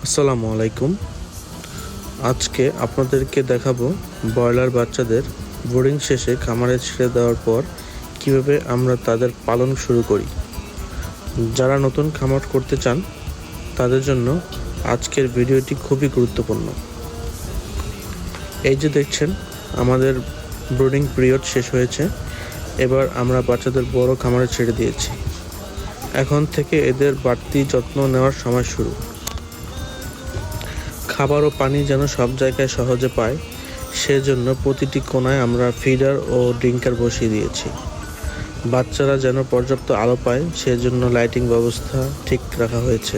আসসালামু আলাইকুম। আজকে আপনাদেরকে দেখাবো ব্রয়লার বাচ্চাদের ব্রুডিং শেষে খামারে ছেড়ে দেওয়ার পর কিভাবে আমরা তাদের পালন শুরু করি। যারা নতুন খামার করতে চান তাদের জন্য আজকের ভিডিওটি খুবই গুরুত্বপূর্ণ। এই যে দেখছেন, আমাদের ব্রুডিং পিরিয়ড শেষ হয়েছে। এবার আমরা বাচ্চাদের বড় খামারে ছেড়ে দিয়েছি। এখন থেকে এদের বাড়তি যত্ন নেওয়ার সময় শুরু। খাবার ও পানি যেন সব জায়গায় সহজে পায়, সেজন্য প্রতিটি কোণায় আমরা ফিডার ও ড্রিঙ্কার বসিয়ে দিয়েছি। বাচ্চারা যেন পর্যাপ্ত আলো পায়, সেজন্য লাইটিং ব্যবস্থা ঠিক রাখা হয়েছে।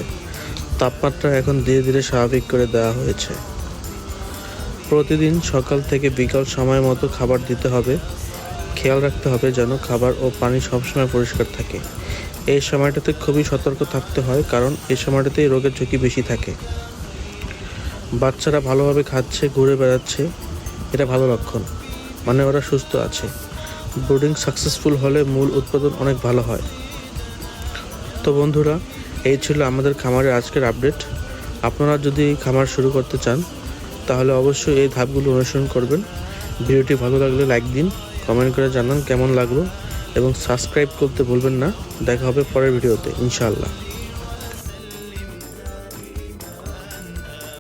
তাপমাত্রা এখন ধীরে ধীরে স্বাভাবিক করে দেওয়া হয়েছে। প্রতিদিন সকাল থেকে বিকাল সময় মতো খাবার দিতে হবে। খেয়াল রাখতে হবে যেন খাবার ও পানি সবসময় পরিষ্কার থাকে। এই সময়টাতে খুবই সতর্ক থাকতে হয়, কারণ এই সময়টাতেই রোগের ঝুঁকি বেশি থাকে। বাচ্চারা ভালোভাবে খাচ্ছে, ঘুরে বেড়াচ্ছে, এটা ভালো লক্ষণ, মানে ওরা সুস্থ আছে। ব্রুডিং সাকসেসফুল হলে মূল উৎপাদন অনেক ভালো হয়। তো বন্ধুরা, এই ছিল আমাদের খামারের আজকের আপডেট। আপনারা যদি খামার শুরু করতে চান তাহলে অবশ্যই এই ধাপগুলো অনুসরণ করবেন। ভিডিওটি ভালো লাগলে লাইক দিন, কমেন্ট করে জানান কেমন লাগলো এবং সাবস্ক্রাইব করতে ভুলবেন না। দেখা হবে পরের ভিডিওতে ইনশাআল্লাহ।